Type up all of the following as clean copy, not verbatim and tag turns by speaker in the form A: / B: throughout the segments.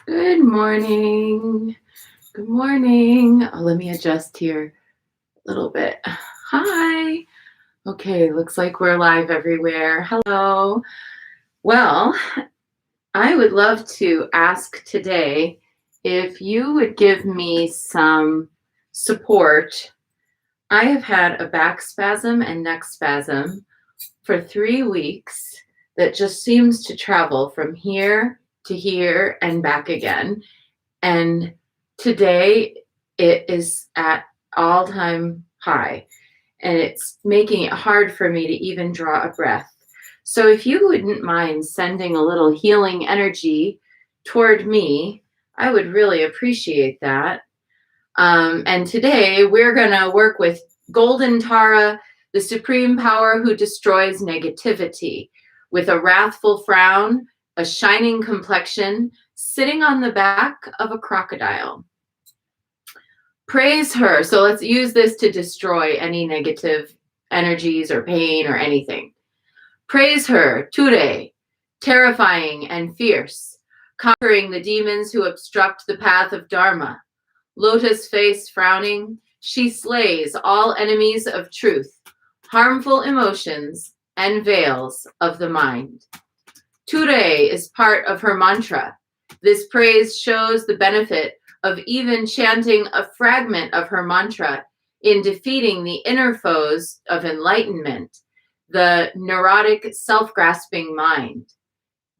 A: Good morning. Good morning. Oh, let me adjust here a little bit. Hi. Okay, looks like we're live everywhere. Hello. Well, I would love to ask today if you would give me some support. I have had a back spasm and neck spasm for 3 weeks that just seems to travel from here to here and back again. And today it is at all-time high, and it's making it hard for me to even draw a breath. So if you wouldn't mind sending a little healing energy toward me, I would really appreciate that. And today we're going to work with Golden Tara, the supreme power who destroys negativity, with a wrathful frown, a shining complexion, sitting on the back of a crocodile. Praise her. So let's use this to destroy any negative energies or pain or anything. Praise her, Ture, terrifying and fierce, conquering the demons who obstruct the path of Dharma. Lotus face frowning, she slays all enemies of truth, harmful emotions, and veils of the mind. Ture is part of her mantra. This praise shows the benefit of even chanting a fragment of her mantra in defeating the inner foes of enlightenment, the neurotic, self-grasping mind.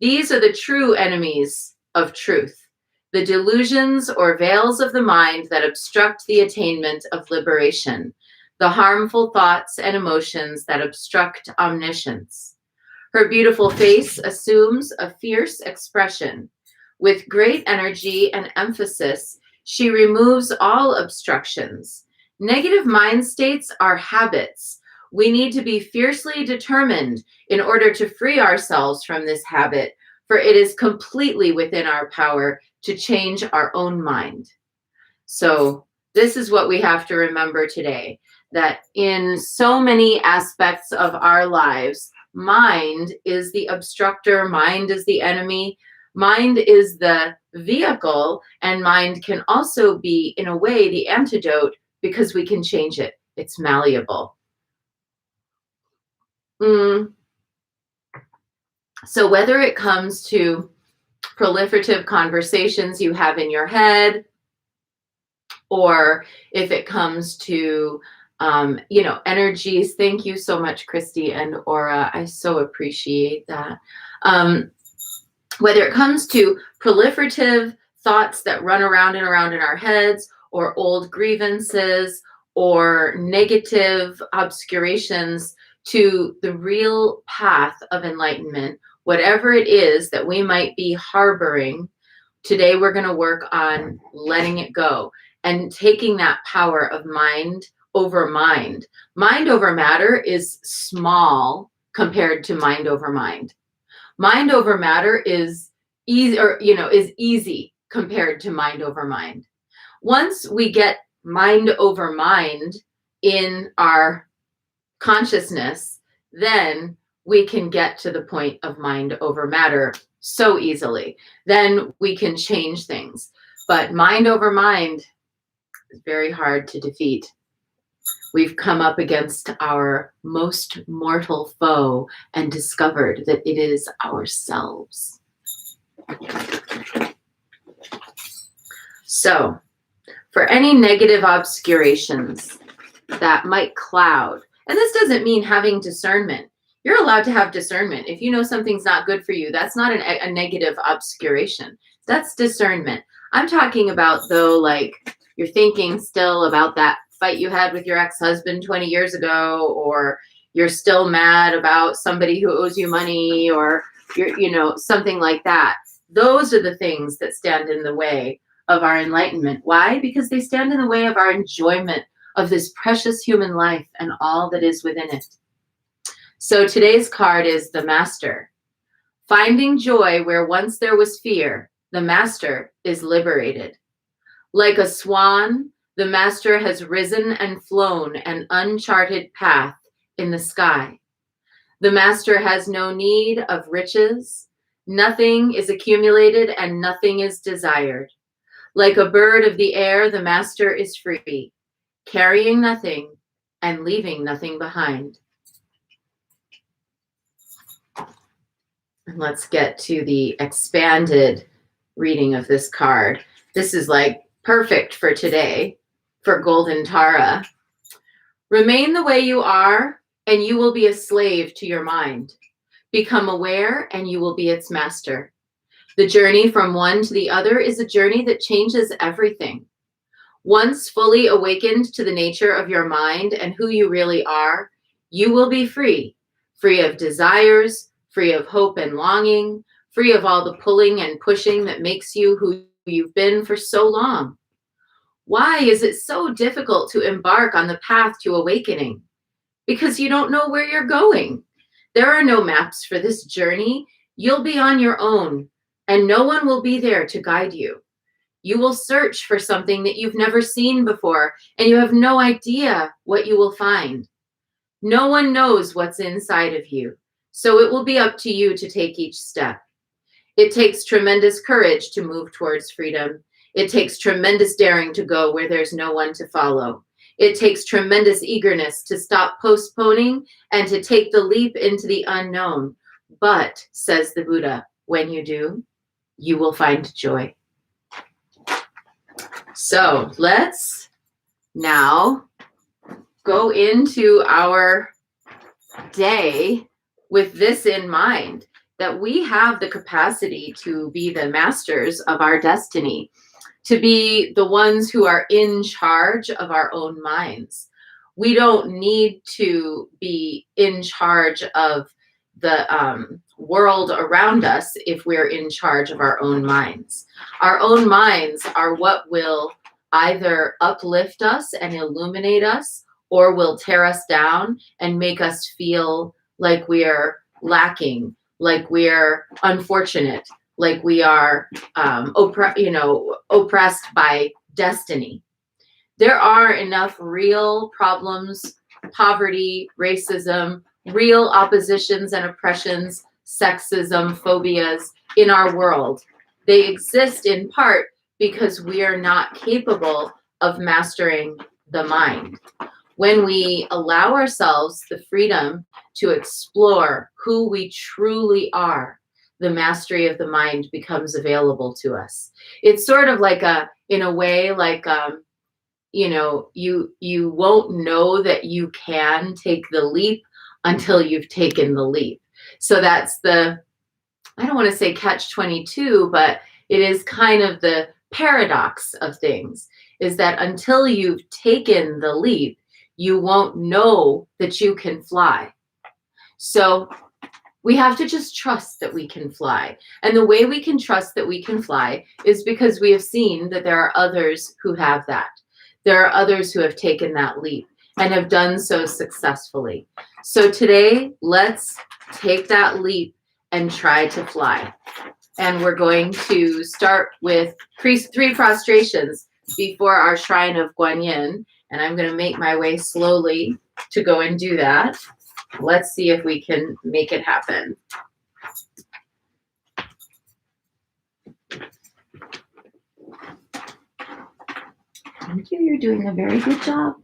A: These are the true enemies of truth, the delusions or veils of the mind that obstruct the attainment of liberation, the harmful thoughts and emotions that obstruct omniscience. Her beautiful face assumes a fierce expression. With great energy and emphasis, she removes all obstructions. Negative mind states are habits. We need to be fiercely determined in order to free ourselves from this habit, for it is completely within our power to change our own mind. So this is what we have to remember today, that in so many aspects of our lives, mind is the obstructor, mind is the enemy, mind is the vehicle, and mind can also be, in a way, the antidote, because we can change it. It's malleable. So whether it comes to proliferative conversations you have in your head, or if it comes to energies. Thank you so much, Christy and Aura. I so appreciate that. Whether it comes to proliferative thoughts that run around and around in our heads, or old grievances, or negative obscurations to the real path of enlightenment, whatever it is that we might be harboring, today we're going to work on letting it go and taking that power of mind over mind. Mind over matter is small compared to mind over mind. Mind over matter is easy compared to mind over mind. Once we get mind over mind in our consciousness, then we can get to the point of mind over matter so easily. Then we can change things. But mind over mind is very hard to defeat. We've come up against our most mortal foe and discovered that it is ourselves. So, for any negative obscurations that might cloud, and this doesn't mean having discernment. You're allowed to have discernment. If you know something's not good for you, that's not a negative obscuration. That's discernment. I'm talking about, though, like you're thinking still about that fight you had with your ex-husband 20 years ago, or you're still mad about somebody who owes you money, or you're, something like that. Those are the things that stand in the way of our enlightenment. Why? Because they stand in the way of our enjoyment of this precious human life and all that is within it. So today's card is the Master. Finding joy where once there was fear, the Master is liberated. Like a swan, the Master has risen and flown an uncharted path in the sky. The Master has no need of riches, Nothing is accumulated and nothing is desired. Like a bird of the air, the master is free, carrying nothing and leaving nothing behind. And let's get to the expanded reading of this card. This is like perfect for today, for Golden Tara. Remain the way you are, and you will be a slave to your mind. Become aware, and you will be its master. The journey from one to the other is a journey that changes everything. Once fully awakened to the nature of your mind and who you really are, you will be free, free of desires, free of hope and longing, free of all the pulling and pushing that makes you who you've been for so long. Why is it so difficult to embark on the path to awakening? Because you don't know where you're going. There are no maps for this journey. You'll be on your own, and no one will be there to guide you. You will search for something that you've never seen before, and you have no idea what you will find. No one knows what's inside of you, so it will be up to you to take each step. It takes tremendous courage to move towards freedom. It takes tremendous daring to go where there's no one to follow. It takes tremendous eagerness to stop postponing and to take the leap into the unknown. But, says the Buddha, when you do, you will find joy. So let's now go into our day with this in mind, that we have the capacity to be the masters of our destiny, to be the ones who are in charge of our own minds. We don't need to be in charge of the world around us if we're in charge of our own minds. Our own minds are what will either uplift us and illuminate us, or will tear us down and make us feel like we're lacking, like we're unfortunate, like we are oppressed by destiny. There are enough real problems, poverty, racism, real oppositions and oppressions, sexism, phobias in our world. They exist in part because we are not capable of mastering the mind. When we allow ourselves the freedom to explore who we truly are, the mastery of the mind becomes available to us. It's sort of like in a way, like, you won't know that you can take the leap until you've taken the leap. So that's I don't want to say catch-22, but it is kind of the paradox of things, is that until you've taken the leap, you won't know that you can fly. So we have to just trust that we can fly. And the way we can trust that we can fly is because we have seen that there are others who have that. There are others who have taken that leap and have done so successfully. So today, let's take that leap and try to fly. And we're going to start with 3 prostrations before our shrine of Guanyin. And I'm going to make my way slowly to go and do that. Let's see if we can make it happen. Thank you. You're doing a very good job.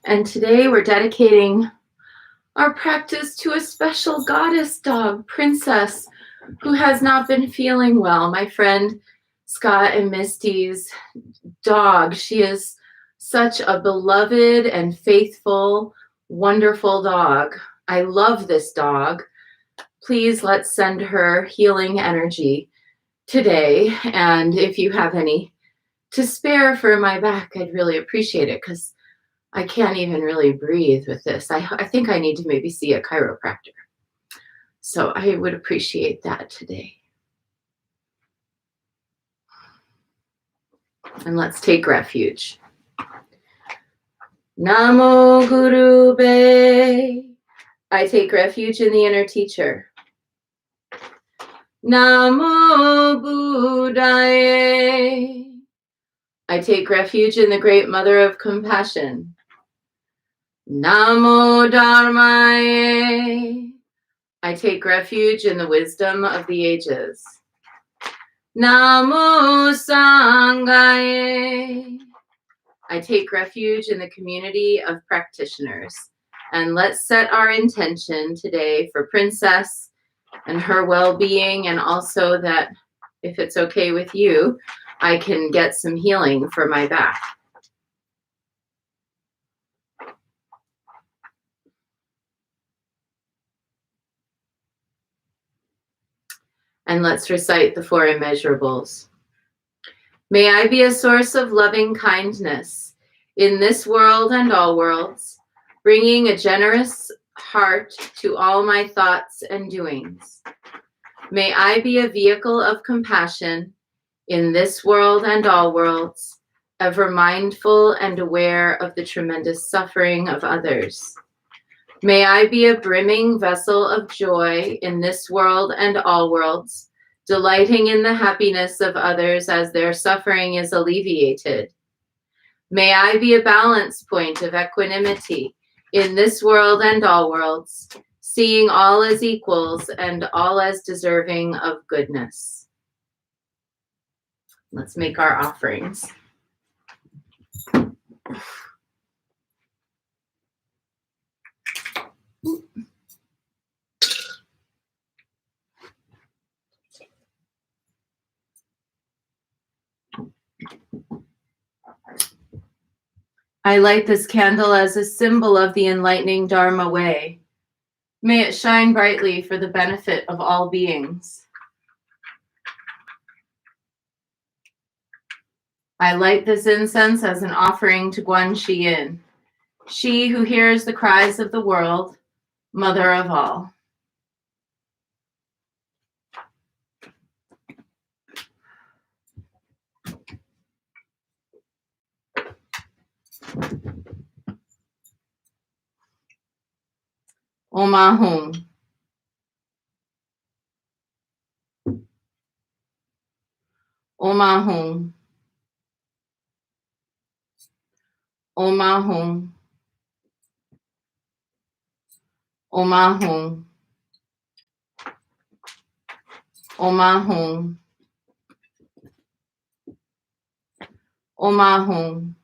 A: And today we're dedicating our practice to a special goddess dog, Princess, who has not been feeling well. My friend Scott and Misty's dog. She is such a beloved and faithful, wonderful dog. I love this dog. Please let's send her healing energy today. And if you have any to spare for my back, I'd really appreciate it because I can't even really breathe with this. I think I need to maybe see a chiropractor. So I would appreciate that today. And let's take refuge. Namo Guru Be. I take refuge in the inner teacher. Namo Buddhaye. I take refuge in the great mother of compassion. Namo Dharmaye. I take refuge in the wisdom of the ages. Namo Sanghaye. I take refuge in the community of practitioners. And let's set our intention today for Princess and her well-being, and also that, if it's okay with you, I can get some healing for my back. And let's recite the Four Immeasurables. May I be a source of loving kindness in this world and all worlds, bringing a generous heart to all my thoughts and doings. May I be a vehicle of compassion in this world and all worlds, ever mindful and aware of the tremendous suffering of others. May I be a brimming vessel of joy in this world and all worlds, delighting in the happiness of others as their suffering is alleviated. May I be a balance point of equanimity in this world and all worlds, seeing all as equals and all as deserving of goodness. Let's make our offerings. I light this candle as a symbol of the enlightening Dharma way. May it shine brightly for the benefit of all beings. I light this incense as an offering to Guan Yin, she who hears the cries of the world, mother of all. Om Ahum. Om Ahum. Om Ahum. Om Ahum. Om Ahum. Om Ahum.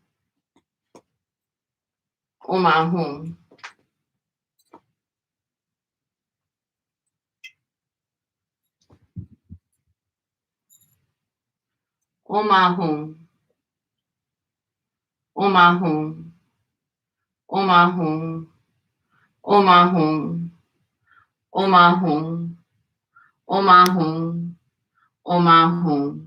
A: Om Ahum. Om Ahum. Om Ahum. Om Ahum. Om Ahum. Om Ahum. Om Ahum. Om Ahum.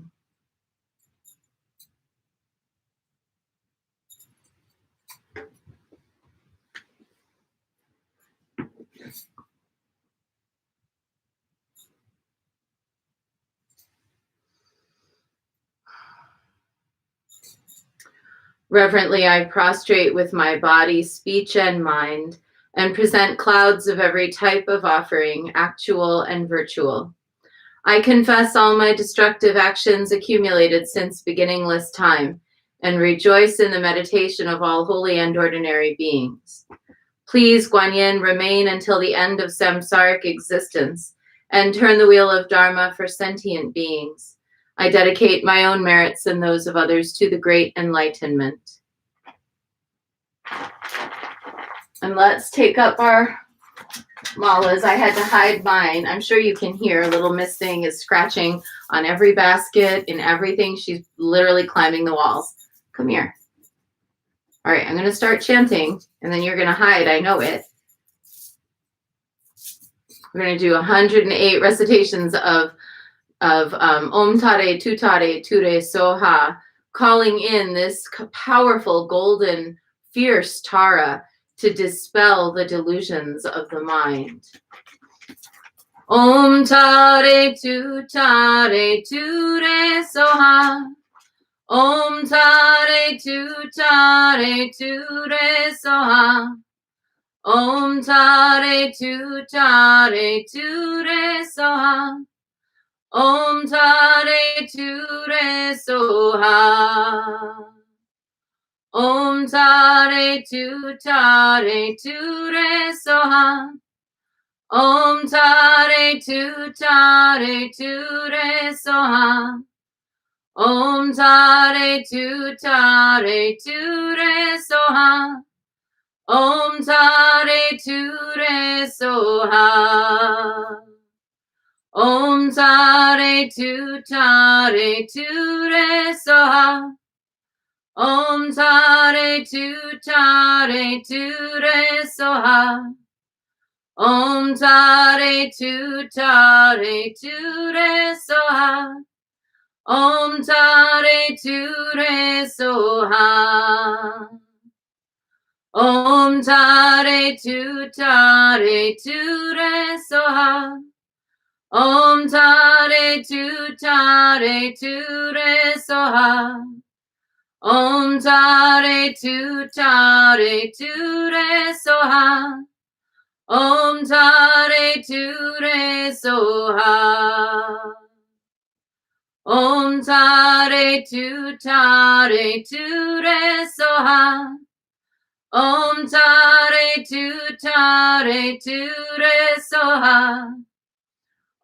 A: Reverently, I prostrate with my body, speech, and mind, and present clouds of every type of offering, actual and virtual. I confess all my destructive actions accumulated since beginningless time, and rejoice in the meditation of all holy and ordinary beings. Please, Guan Yin, remain until the end of samsaric existence, and turn the wheel of Dharma for sentient beings. I dedicate my own merits and those of others to the great enlightenment. And let's take up our Malas. I had to hide mine. I'm sure you can hear. Little Miss Thing is scratching on every basket and everything. She's literally climbing the walls. Come here. All right, I'm going to start chanting, and then you're going to hide. I know it. We're going to do 108 recitations of Om Tare, Tutare, Ture, Soha, calling in this powerful, golden, fierce Tara to dispel the delusions of the mind. Om Tare, Tutare, Ture, Soha. Om Tare, Tutare, Ture, Soha. Om Tare, Tutare, Ture, Soha. Om Tare, Ture, Soha. Om Tare, Tutare, Ture, Soha. Om Tare, Tutare, Ture, Soha. Om Tare, Tutare, Ture, Soha. Om Tare, Ture, Soha. Om Tare, Tutare, Ture, Soha. Om Tare, Tutare, Ture, Soha. Om Tare, Tutare, Ture, Soha. Om Tare, Ture, Soha. Om Tare, Tutare, Ture, Soha. Om Tare, Tutare, Ture, Soha. Om Tare, Tutare, Ture, Soha. Om Tare, Ture, Soha. Om Tare, Tutare, Ture, Soha. Om Tare, Tutare, Ture, Soha.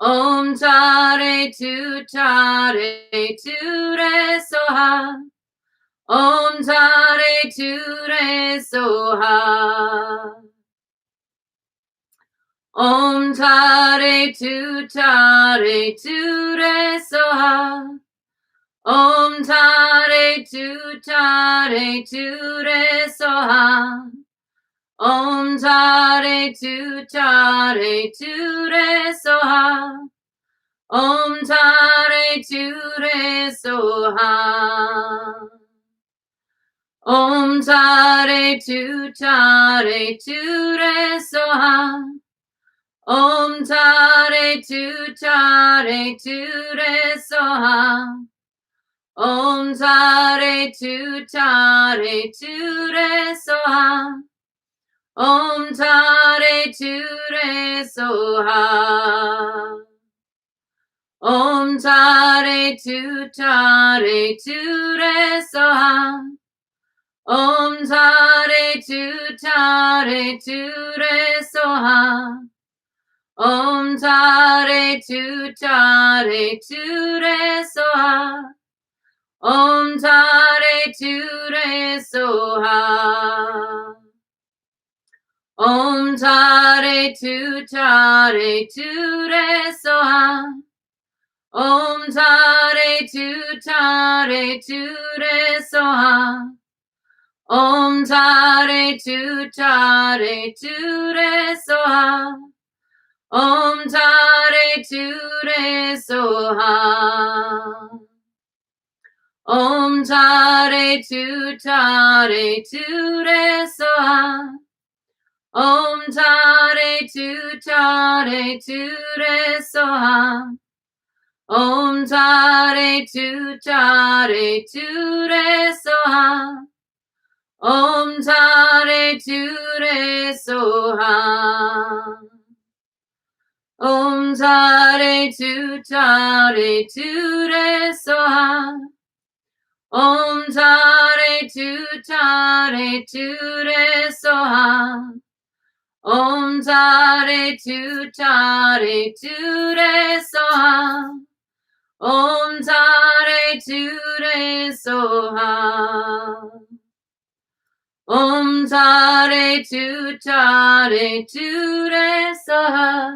A: Om Tare, Tutare, Ture, Soha. Om Tare, Ture, Soha. Om Tare, Tutare, Ture, Soha. Om Tare, Tutare, Ture, Soha. Om Tare, Tutare, Ture, Soha. Om Tare, Ture, Soha. Om Tare, Tutare, Ture, Soha. Om Tare, Tutare, Ture, Soha. Om Tare, Tutare, Ture, Soha. Om Tare, Ture, Soha. Om Tare, Tutare, Ture, Soha. Om Tare, Tutare, Ture, Soha. Om Tare, Tutare, Ture, Soha. Om Tare, Ture, Soha. Om Tare, Tutare, Ture, Soha. Om Tare, Tutare, Ture, Soha. Om Tare, Tutare, Ture, Soha. Om Tare, Ture, Soha. Om Tare, Tutare, Ture, Soha. Om Tare, Tutare, Ture, Soha. Om Tare, Tutare, Ture, Soha. Om Tare, Ture, Soha. Om Tare, Tutare, Ture, Soha. Om Tare, Tutare, Ture, Soha. Om Tare, Tutare, Ture, Soha. Om Tare, Ture, Soha. Om Tare Tu Tare Tu Re Soha.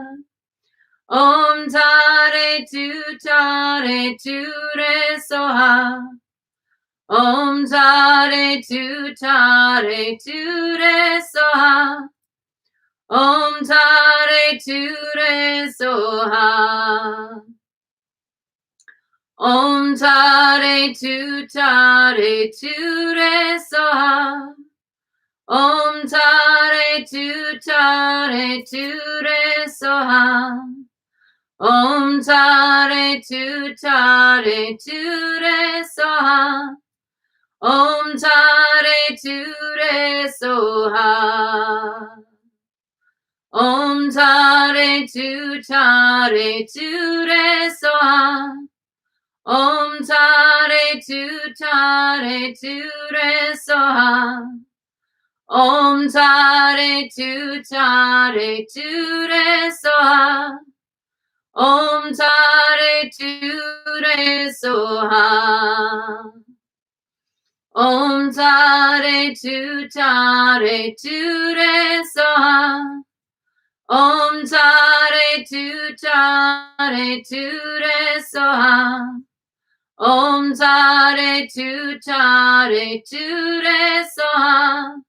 A: Om Tare Tu Tare Tu Re Soha. Om Tare Tu Tare Tu Re Soha. Om Tare Tu Re Soha. Om Tare Tu Tare Tu Re Soha. Om Tare Tu Tare Tu Re Soha. Om Tare Tu Tare Tu Re Soha. Om Tare Tu Re Soha. Om Tare Tu Tare Tu Re Soha. Om Tare Tu Tare Tu Re Soha. Om Tare Tu Tare Tu Re Soha. Om Tare Tu Re Soha. Om Tare Tu Tare Tu Re Soha. Om Tare Tu Tare Tu Re Soha. Om Tare Tu Tare Tu Re Soha.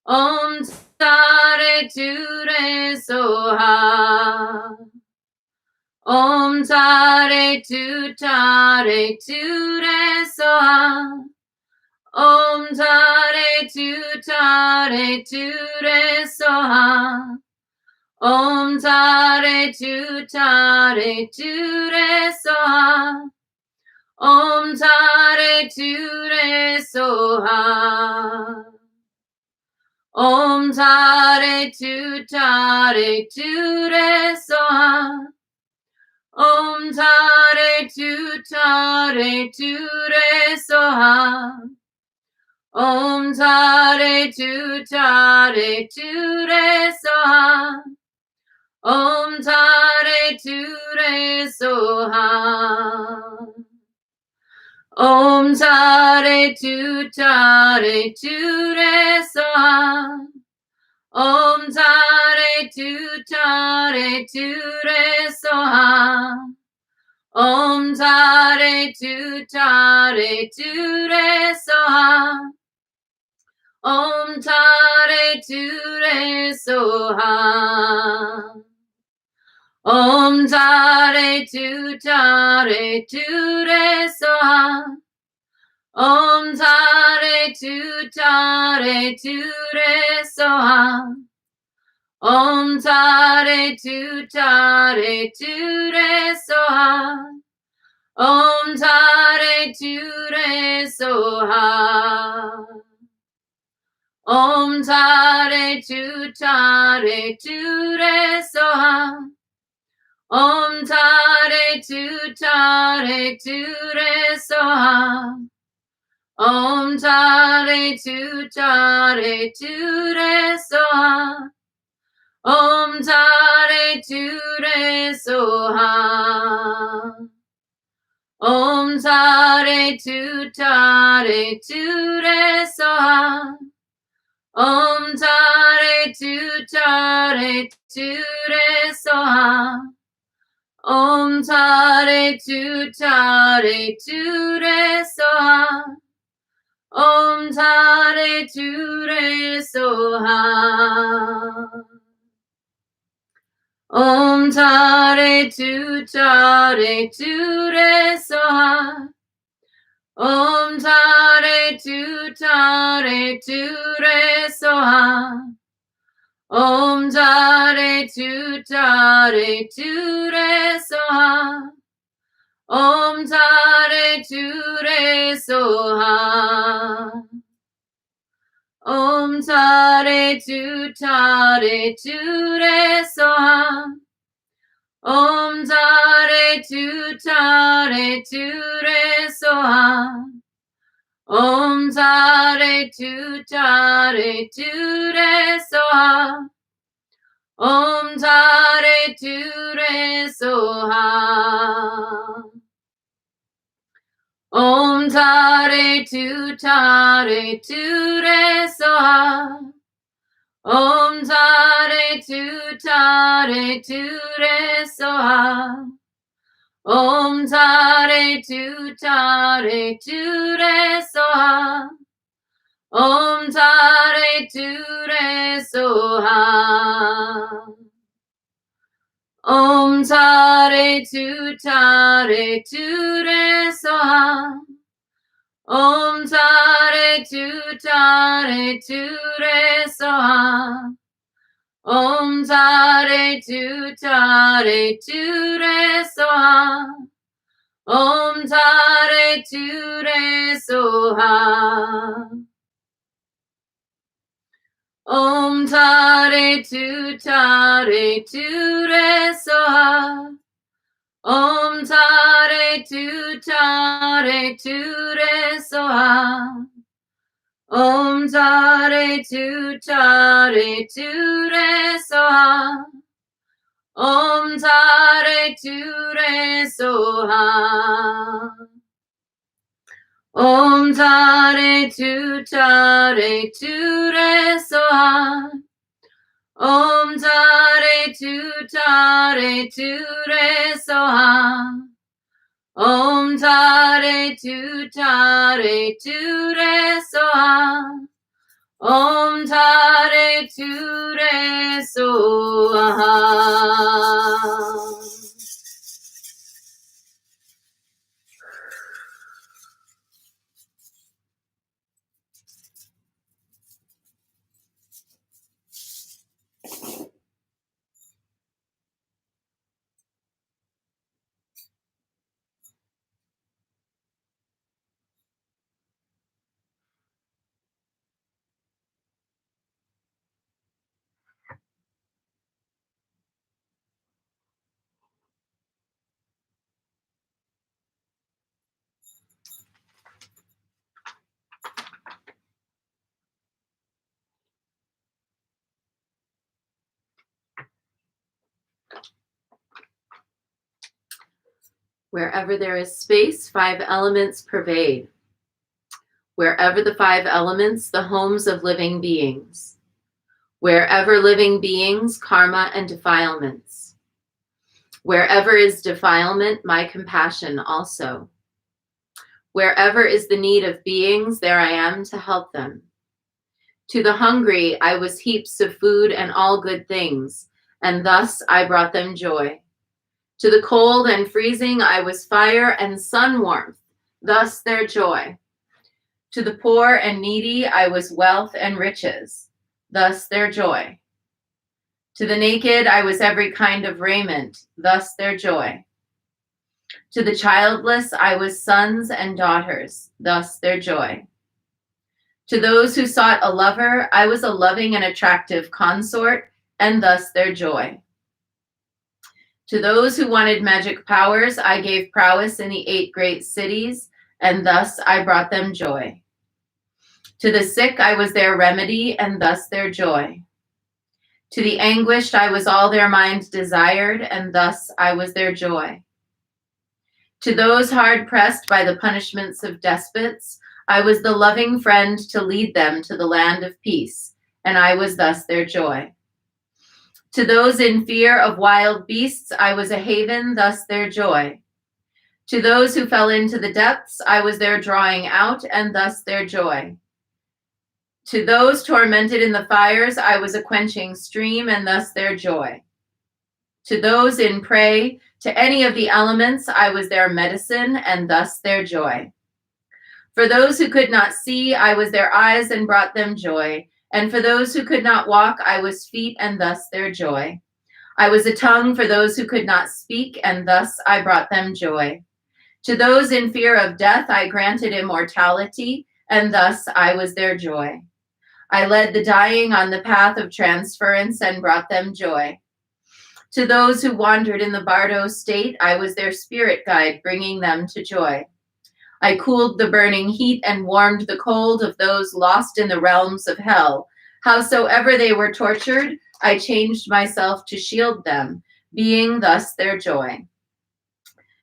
A: Om Tare Tu Re Soha. Om Tare Tu Tare Tu Re Soha. Om Tare Tu Tare Tu Re Soha. Om Tare Tu Tare Tu Re Soha. Om Tare Tu Re Soha. Om Tare Tu Tare Tu Re Soha. Om Tare Tu Tare Tu Re Soha. Om Tare Tu Tare Tu Re Soha. Om Tare Tu Re Soha. Om Tare Tu Tare Tu Re Soha. Om Tare Tu Tare Tu Re Soha. Om Tare Tu Tare Tu Re Soha. Om Tare Tu Re Soha. Om Tare Tu Tare Tu Re Soha. Om Tare Tu Tare Tu Re Soha. Om Tare Tu Tare Tu Re Soha. Om Tare Tu Re Soha. Om Tare Tu Tare Tu Re Soha. Om Tare Tu Tare Tu Re Soha. Om Tare Tu Tare Tu Re Soha. Om Tare Tu Re Soha. Om Tare Tu Tare Tu Re Soha. Om Tare Tu Tare Tu Re Soha. Om Tare Tu Tare Tu Re Soha. Om Tare Tu Re Soha. Om Tare Tu Tare Tu Re Soha. Om Tare Tu Tare Tu Re Soha. Om Tare Tu Tare Tu Re Soha. Om Tare Tu Re Soha. Om Tare Tu Tare Tu Re Soha. Om Tare Tu Tare Tu Re Soha. Om Tare Tu Tare Tu Re Soha. Om Tare Tu Re Soha. Om Tare Tu Tare Tu Re Soha. Om Tare Tu Tare Tu Re Soha. Om Tare Tu Tare Tu Re Soha. Om Tare Tu Re Soha. Om Tare Tu Tare Tu Re Soha. Om Tare Tu Tare Tu Re Soha. Om Tare Tu Tare Tu Re Soha. Om Tare Tu Re Soha. Om Tare Tu Tare Tu Re Soha. Om Tare Tu Tare Tu Re Soha. Om Tare Tu Tare Tu Re Soha. Om Tare Tu Re Soha. Om Tare Tu Tare Tu Re Soha. Om Tare Tu Tare Tu Re Soha. Om Tare Tu Tare Tu Re Soha. Om Tare Tu Re Soha. Wherever there is space, 5 elements pervade. Wherever the 5 elements, the homes of living beings. Wherever living beings, karma and defilements. Wherever is defilement, my compassion also. Wherever is the need of beings, there I am to help them. To the hungry, I was heaps of food and all good things, and thus I brought them joy. To the cold and freezing, I was fire and sun warmth, thus their joy. To the poor and needy, I was wealth and riches, thus their joy. To the naked, I was every kind of raiment, thus their joy. To the childless, I was sons and daughters, thus their joy. To those who sought a lover, I was a loving and attractive consort, and thus their joy. To those who wanted magic powers, I gave prowess in the 8 great cities, and thus I brought them joy. To the sick, I was their remedy, and thus their joy. To the anguished, I was all their mind desired, and thus I was their joy. To those hard-pressed by the punishments of despots, I was the loving friend to lead them to the land of peace, and I was thus their joy. To those in fear of wild beasts, I was a haven, thus their joy. To those who fell into the depths, I was their drawing out, and thus their joy. To those tormented in the fires, I was a quenching stream, and thus their joy. To those in prey, to any of the elements, I was their medicine, and thus their joy. For those who could not see, I was their eyes and brought them joy. And for those who could not walk, I was feet, and thus their joy. I was a tongue for those who could not speak, and thus I brought them joy. To those in fear of death, I granted immortality, and thus I was their joy. I led the dying on the path of transference and brought them joy. To those who wandered in the bardo state, I was their spirit guide, bringing them to joy. I cooled the burning heat and warmed the cold of those lost in the realms of hell. Howsoever they were tortured, I changed myself to shield them, being thus their joy.